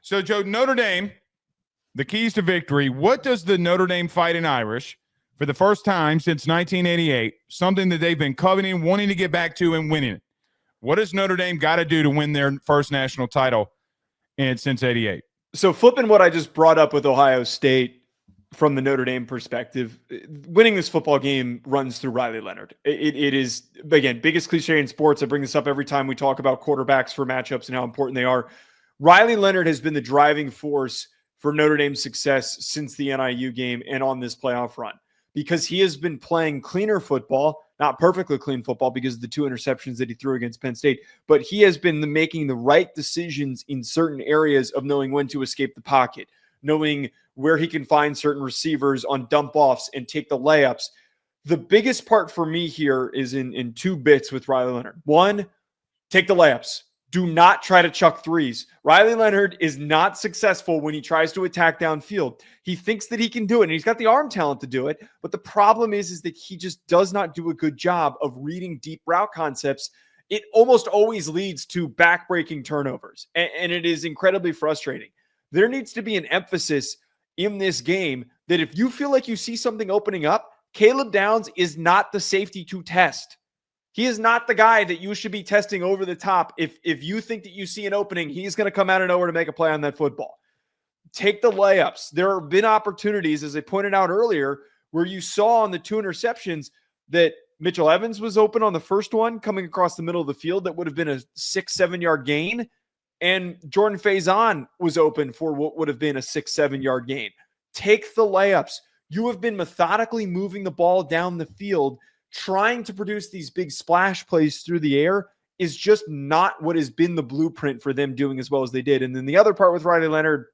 So, Joe, Notre Dame, the keys to victory. What does the Notre Dame Fighting Irish, for the first time since 1988, something that they've been coveting, wanting to get back to and winning it? What does Notre Dame got to do to win their first national title since 88? So flipping what I just brought up with Ohio State from the Notre Dame perspective, winning this football game runs through Riley Leonard. It is, again, biggest cliche in sports. I bring this up every time we talk about quarterbacks for matchups and how important they are. Riley Leonard has been the driving force for Notre Dame's success since the NIU game and on this playoff run, because he has been playing cleaner football, not perfectly clean football because of the 2 interceptions that he threw against Penn State, but he has been making the right decisions in certain areas of knowing when to escape the pocket, knowing where he can find certain receivers on dump offs and take the layups. The biggest part for me here is in 2 bits with Riley Leonard. 1, take the layups. Do not try to chuck threes. Riley Leonard is not successful when he tries to attack downfield. He thinks that he can do it, and he's got the arm talent to do it. But the problem is that he just does not do a good job of reading deep route concepts. It almost always leads to backbreaking turnovers, and it is incredibly frustrating. There needs to be an emphasis in this game that if you feel like you see something opening up, Caleb Downs is not the safety to test. He is not the guy that you should be testing over the top. If you think that you see an opening, he's going to come out of nowhere to make a play on that football. Take the layups. There have been opportunities, as I pointed out earlier, where you saw on the 2 interceptions that Mitchell Evans was open on the first one, coming across the middle of the field. That would have been a 6-7 yard gain. And Jordan Faison was open for what would have been a 6-7 yard gain. Take the layups. You have been methodically moving the ball down the field. Trying to produce these big splash plays through the air is just not what has been the blueprint for them doing as well as they did. And then the other part with Riley Leonard,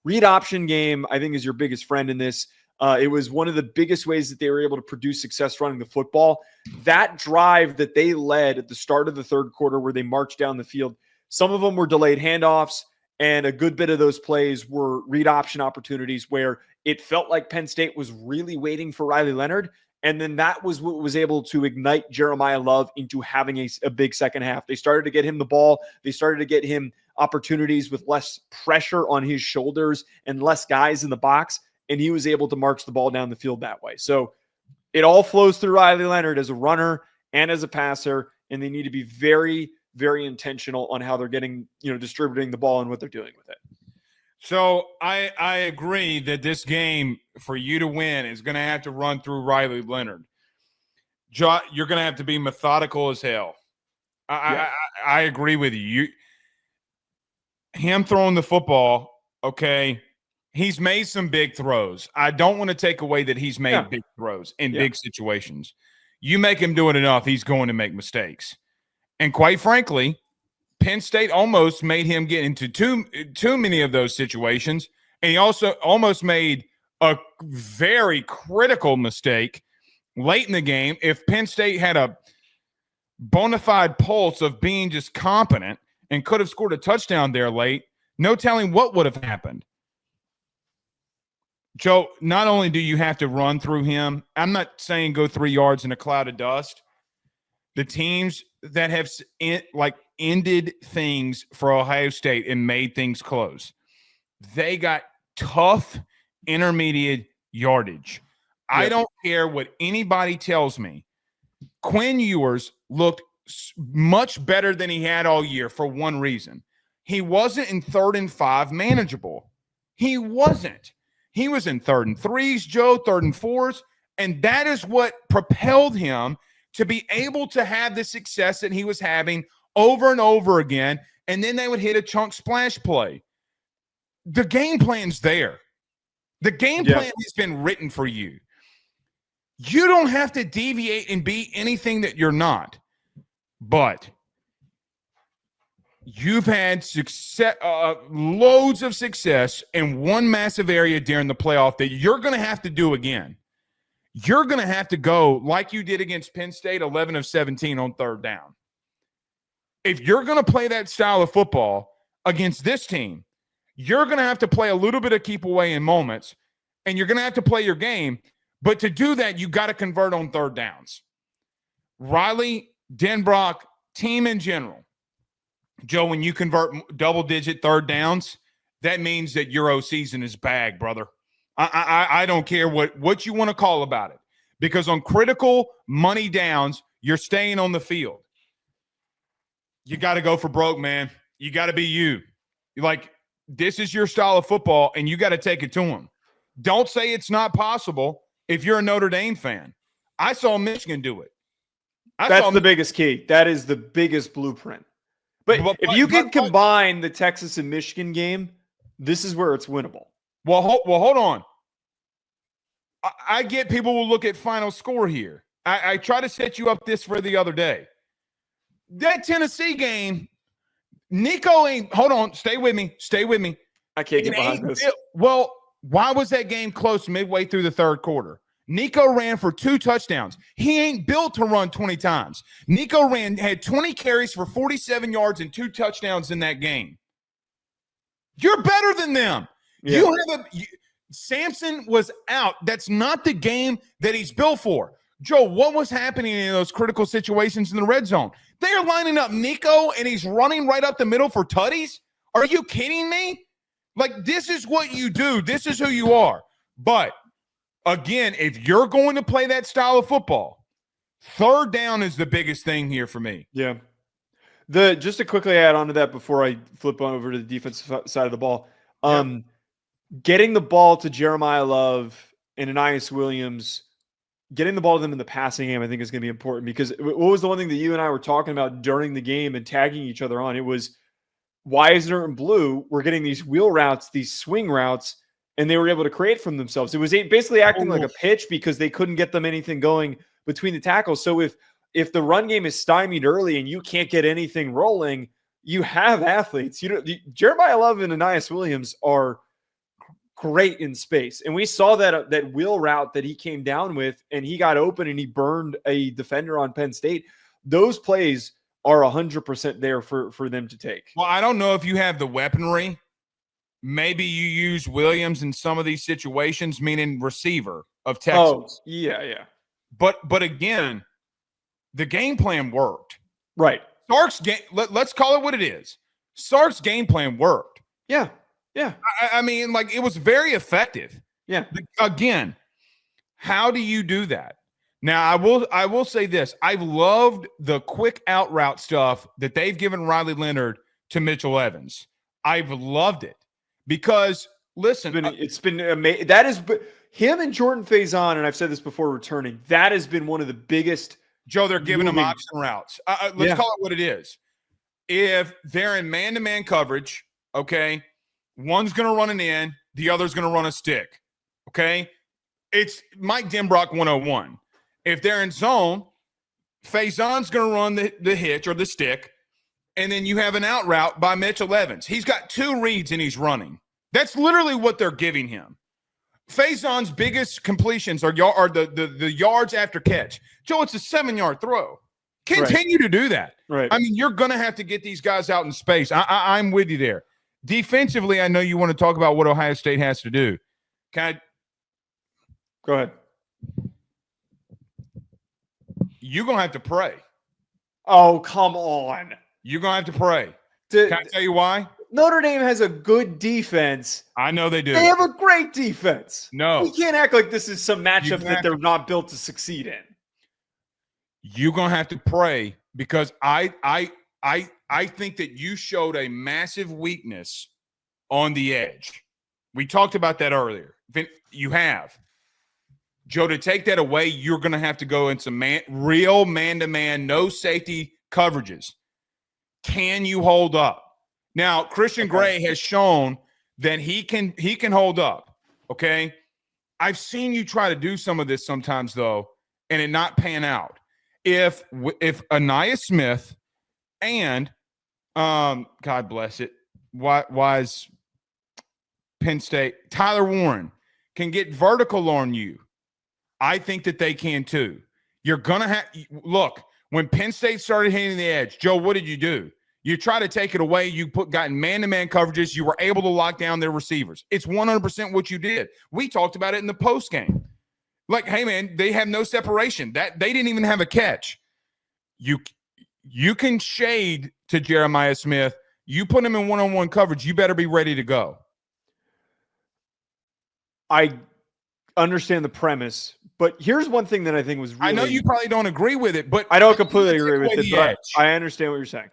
read option game, I think, is your biggest friend in this. It was one of the biggest ways that they were able to produce success running the football. That drive that they led at the start of the 3rd quarter where they marched down the field, some of them were delayed handoffs, and a good bit of those plays were read option opportunities where it felt like Penn State was really waiting for Riley Leonard. And then that was what was able to ignite Jeremiah Love into having a big second half. They started to get him the ball. They started to get him opportunities with less pressure on his shoulders and less guys in the box. And he was able to march the ball down the field that way. So it all flows through Riley Leonard as a runner and as a passer. And they need to be very, very intentional on how they're getting, distributing the ball and what they're doing with it. So I agree that this game, for you to win, is going to have to run through Riley Leonard. You're going to have to be methodical as hell. I agree with you. Him throwing the football, okay, he's made some big throws. I don't want to take away that he's made big throws in big situations. You make him do it enough, he's going to make mistakes. And quite frankly, Penn State almost made him get into too many of those situations. And he also almost made a very critical mistake late in the game. If Penn State had a bona fide pulse of being just competent and could have scored a touchdown there late, no telling what would have happened. Joe, not only do you have to run through him, I'm not saying go 3 yards in a cloud of dust. The teams that have ended things for Ohio State and made things close, they got tough intermediate yardage. Yep. I don't care what anybody tells me. Quinn Ewers looked much better than he had all year for one reason. He wasn't in 3rd and 5 manageable. He wasn't. He was in 3rd and 3s, Joe, 3rd and 4s, and that is what propelled him to be able to have the success that he was having over and over again, and then they would hit a chunk splash play. The game plan's there. The game plan has been written for you. You don't have to deviate and be anything that you're not. But you've had success, loads of success in one massive area during the playoff that you're going to have to do again. You're going to have to go like you did against Penn State, 11 of 17 on 3rd down. If you're going to play that style of football against this team, you're going to have to play a little bit of keep away in moments, and you're going to have to play your game. But to do that, you got to convert on 3rd downs. Riley, Denbrock, team in general, Joe, when you convert double-digit third downs, that means that Euro season is bagged, brother. I don't care what you want to call about it, because on critical money downs, you're staying on the field. You got to go for broke, man. You got to be you. Like, this is your style of football, and you got to take it to them. Don't say it's not possible if you're a Notre Dame fan. I saw Michigan do it. That's the biggest key. That is the biggest blueprint. But if you can combine the Texas and Michigan game, this is where it's winnable. Well, hold on. I get people will look at final score here. I try to set you up this for the other day. That Tennessee game, Nico ain't – hold on. Stay with me. I can't get behind this. Well, why was that game close midway through the third quarter? Nico ran for 2 touchdowns. He ain't built to run 20 times. Nico had 20 carries for 47 yards and 2 touchdowns in that game. You're better than them. Yeah. Samson was out. That's not the game that he's built for. Joe, what was happening in those critical situations in the red zone? They are lining up Nico, and he's running right up the middle for tutties? Are you kidding me? Like, this is what you do. This is who you are. But, again, if you're going to play that style of football, third down is the biggest thing here for me. Yeah. Just to quickly add on to that before I flip on over to the defensive side of the ball, getting the ball to Jeremiah Love and Anais Williams, getting the ball to them in the passing game, I think is going to be important, because what was the one thing that you and I were talking about during the game and tagging each other on? It was Wisner and Blue were getting these wheel routes, these swing routes, and they were able to create from themselves. It was basically acting like a pitch because they couldn't get them anything going between the tackles. So if the run game is stymied early and you can't get anything rolling, you have athletes. Jeremiah Love and Anais Williams are great in space. And we saw that wheel route that he came down with, and he got open and he burned a defender on Penn State. Those plays are 100% there for them to take. Well, I don't know if you have the weaponry. Maybe you use Williams in some of these situations, meaning receiver of Texas. Oh, yeah. But again, the game plan worked. Right. Sark's game, let's call it what it is. Sark's game plan worked. Yeah. I mean, like, it was very effective. Yeah. Again, how do you do that? Now, I will say this. I've loved the quick out route stuff that they've given Riley Leonard to Mitchell Evans. I've loved it because, listen. It's been amazing. That is him and Jordan Faison, and I've said this before returning, that has been one of the biggest. Joe, they're giving them option routes. Let's call it what it is. If they're in man-to-man coverage, okay, one's going to run an in, the other's going to run a stick, okay? It's Mike Denbrock 101. If they're in zone, Faison's going to run the hitch or the stick, and then you have an out route by Mitchell Evans. He's got 2 reads and he's running. That's literally what they're giving him. Faison's biggest completions are the yards after catch. Joe, it's a 7-yard throw. Continue to do that. Right. I mean, you're going to have to get these guys out in space. I'm with you there. Defensively, I know you want to talk about what Ohio State has to do. Can I? Go ahead. You're going to have to pray. Oh, come on. You're going to have to pray. Can I tell you why? Notre Dame has a good defense. I know they do. They have a great defense. No. We can't act like this is some matchup that they're not built to succeed in. You're going to have to pray, because I think that you showed a massive weakness on the edge. We talked about that earlier. You have. Joe, to take that away, you're going to have to go in some real man-to-man, no safety coverages. Can you hold up? Now, Christian Gray has shown that he can hold up, okay? I've seen you try to do some of this sometimes, though, and it not pan out. If Anaya Smith and God bless it, wise Penn State, Tyler Warren can get vertical on you, I think that they can too. You're going to have – look, when Penn State started hitting the edge, Joe, what did you do? You try to take it away. You got man-to-man coverages. You were able to lock down their receivers. It's 100% what you did. We talked about it in the postgame. Like, hey, man, they have no separation. That they didn't even have a catch. you can shade to Jeremiah Smith. You put him in one-on-one coverage, you better be ready to go. I understand the premise, but here's one thing that I think was really... I know you probably don't agree with it, but I don't completely agree with it, but edge. I understand what you're saying.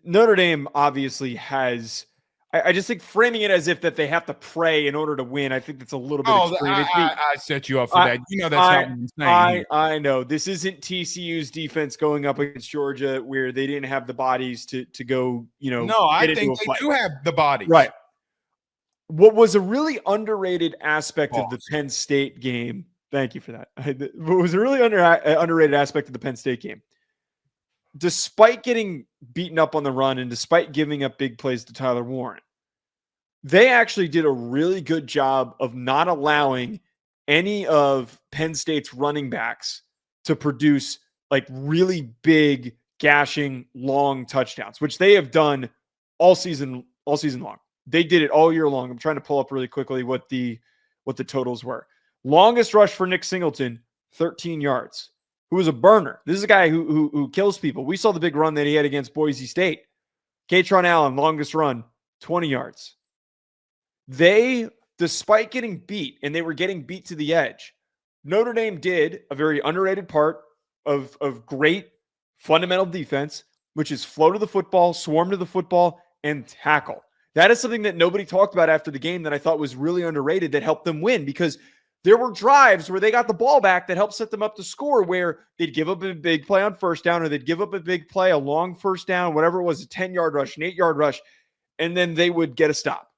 Notre Dame obviously has... I just think framing it as if that they have to pray in order to win, I think that's a little bit extreme. I set you up for that. You know that's not what I'm saying. I know. This isn't TCU's defense going up against Georgia where they didn't have the bodies to go, No, I think they do have the bodies. Right. What was a really underrated aspect of the Penn State game, thank you for that. What was a really underrated aspect of the Penn State game, despite getting beaten up on the run and despite giving up big plays to Tyler Warren, they actually did a really good job of not allowing any of Penn State's running backs to produce like really big, gashing, long touchdowns, which they have done all season long. They did it all year long. I'm trying to pull up really quickly what the totals were. Longest rush for Nick Singleton, 13 yards. Who was a burner. This is a guy who kills people. We saw the big run that he had against Boise State. Katron Allen, longest run, 20 yards. They, despite getting beat, and they were getting beat to the edge, Notre Dame did a very underrated part of great fundamental defense, which is flow to the football, swarm to the football, and tackle. That is something that nobody talked about after the game that I thought was really underrated that helped them win, because there were drives where they got the ball back that helped set them up to score, where they'd give up a big play on first down, or they'd give up a big play, a long first down, whatever it was, a 10-yard rush, an 8-yard rush, and then they would get a stop.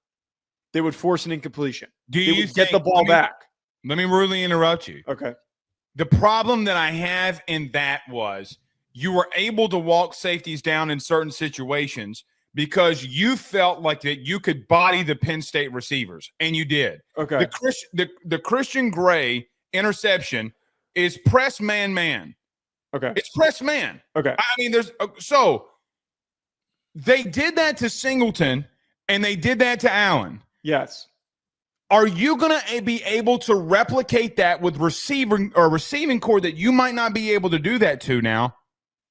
They would force an incompletion. They would get the ball back. Let me rudely interrupt you. Okay. The problem that I have in that was you were able to walk safeties down in certain situations because you felt like that you could body the Penn State receivers, and you did. Okay. The Christian Gray interception is press man. Okay. It's press man. Okay. I mean, so they did that to Singleton, and they did that to Allen. Yes. Are you going to be able to replicate that with receiving core that you might not be able to do that to now?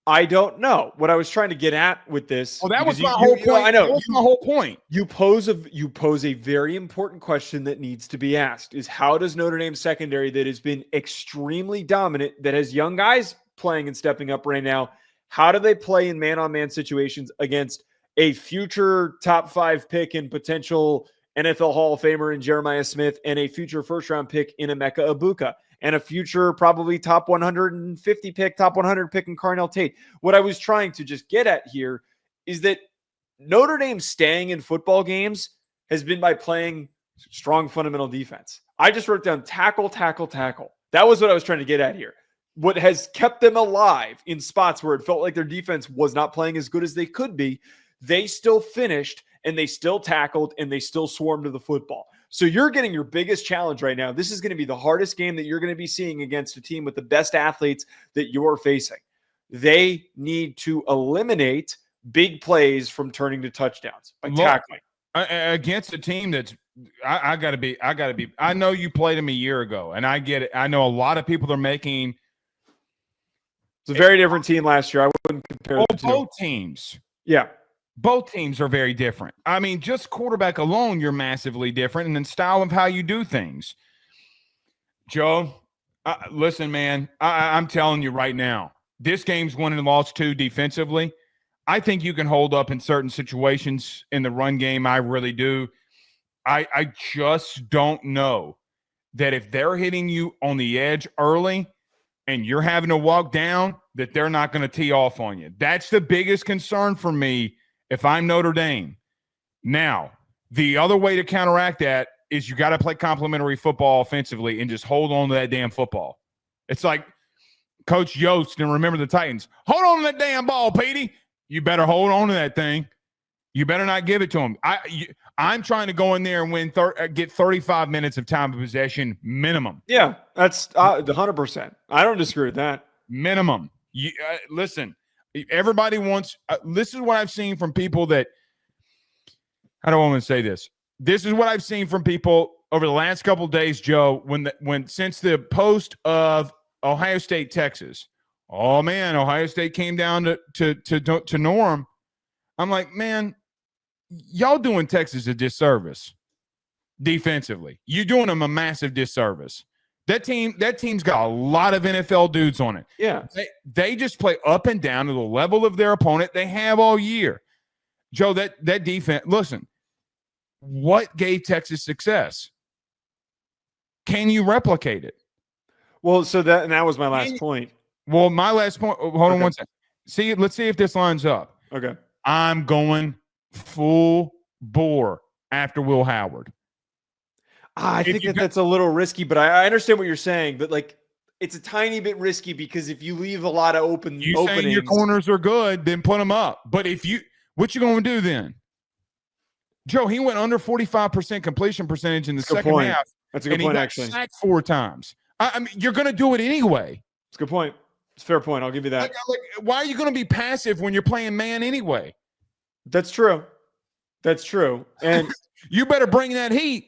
I don't know. What I was trying to get at with this. Well, that was my whole point. I know. That was my whole point. You pose a very important question that needs to be asked, is how does Notre Dame secondary that has been extremely dominant, that has young guys playing and stepping up right now, how do they play in man-on-man situations against a future top 5 pick and potential NFL Hall of Famer in Jeremiah Smith, and a future first-round pick in Emeka Ibuka, and a future probably top 150 pick, top 100 pick in Carnell Tate? What I was trying to just get at here is that Notre Dame staying in football games has been by playing strong fundamental defense. I just wrote down tackle. That was what I was trying to get at here. What has kept them alive in spots where it felt like their defense was not playing as good as they could be, they still finished, and they still tackled, and they still swarmed to the football. So you're getting your biggest challenge right now. This is going to be the hardest game that you're going to be seeing against a team with the best athletes that you're facing. They need to eliminate big plays from turning to touchdowns by tackling. Against a team that's I gotta be. I know you played them a year ago, and I get it. I know a lot of people are making. It's a very different team last year. I wouldn't compare the two. Both teams. Yeah. Both teams are very different. I mean, just quarterback alone, you're massively different, and then style of how you do things. Joe, listen, man, I'm telling you right now, this game's won and lost too defensively. I think you can hold up in certain situations in the run game. I really do. I just don't know that if they're hitting you on the edge early and you're having to walk down, that they're not going to tee off on you. That's the biggest concern for me if I'm Notre Dame. Now, the other way to counteract that is you got to play complementary football offensively and just hold on to that damn football. It's like Coach Yost and Remember the Titans. Hold on to that damn ball, Petey. You better hold on to that thing. You better not give it to him. I'm trying to go in there and get 35 minutes of time of possession minimum. Yeah, that's 100%. I don't disagree with that. Minimum. Listen, everybody wants this is what I've seen from people that I don't want to say this. This is what I've seen from people over the last couple of days, Joe, when since the post of Ohio State, Texas, oh man, Ohio State came down to Norm. I'm like, man, y'all doing Texas a disservice defensively. You're doing them a massive disservice. That team's got a lot of NFL dudes on it. Yeah. They just play up and down to the level of their opponent. They have all year. Joe, that defense, listen, what gave Texas success? Can you replicate it? Well, so that was my last point. Well, my last point, hold on one second. Let's see if this lines up. Okay. I'm going full bore after Will Howard. I think that's a little risky, but I understand what you're saying. But like, it's a tiny bit risky because if you leave a lot of openings, saying your corners are good, then put them up. But what you going to do then? Joe, he went under 45% completion percentage in the second half. That's a good point, actually. He got sacked 4 times. I mean, you're going to do it anyway. It's a good point. It's a fair point. I'll give you that. Like, why are you going to be passive when you're playing man anyway? That's true. That's true. And you better bring that heat.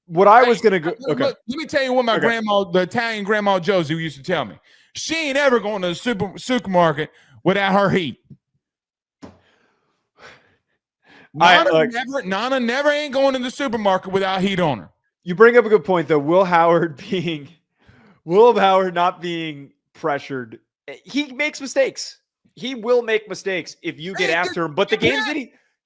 What I was going to go. Okay. Look, let me tell you what my grandma, the Italian grandma Josie, used to tell me. She ain't ever going to the supermarket without her heat. Nana never ain't going to the supermarket without heat on her. You bring up a good point, though. Will Howard not being pressured. He makes mistakes. He will make mistakes if you get after him. But the games that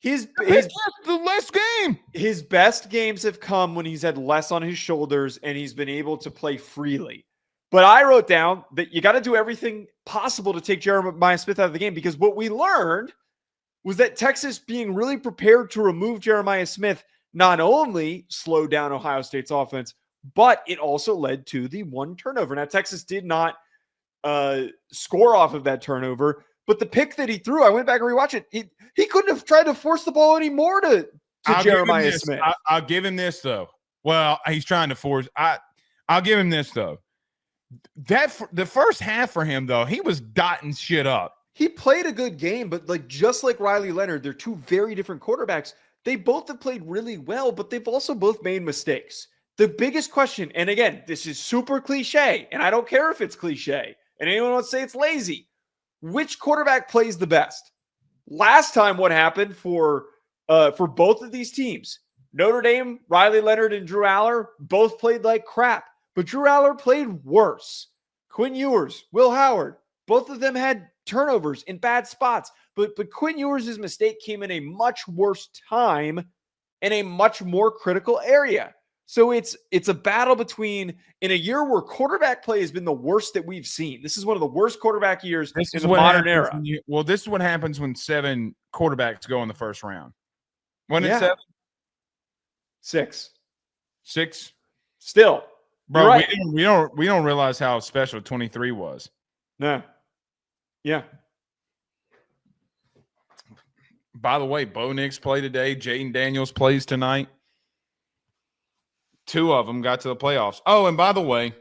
the last game. His best games have come when he's had less on his shoulders and he's been able to play freely. But I wrote down that you got to do everything possible to take Jeremiah Smith out of the game, because what we learned was that Texas being really prepared to remove Jeremiah Smith not only slowed down Ohio State's offense, but it also led to the 1 turnover. Now, Texas did not score off of that turnover, but the pick that he threw, I went back and rewatched it. He couldn't have tried to force the ball anymore to Jeremiah Smith. I'll give him this, though. Well, he's trying to force. I'll give him this, though. The first half for him, though, he was dotting shit up. He played a good game, but just like Riley Leonard, they're 2 very different quarterbacks. They both have played really well, but they've also both made mistakes. The biggest question, and again, this is super cliche, and I don't care if it's cliche, and anyone wants to say it's lazy. Which quarterback plays the best? Last time, what happened for both of these teams? Notre Dame, Riley Leonard, and Drew Aller both played like crap, but Drew Aller played worse. Quinn Ewers, Will Howard, both of them had turnovers in bad spots, but Quinn Ewers' mistake came in a much worse time in a much more critical area. So it's a battle between, in a year where quarterback play has been the worst that we've seen. This is one of the worst quarterback years in the modern era. This is what happens when 7 quarterbacks go in the first round. Wasn't it 7? 6. 6. Still, bro. Right. We don't realize how special 23 was. No. Yeah. By the way, Bo Nix played today. Jaden Daniels plays tonight. 2 of them got to the playoffs. Oh, and by the way,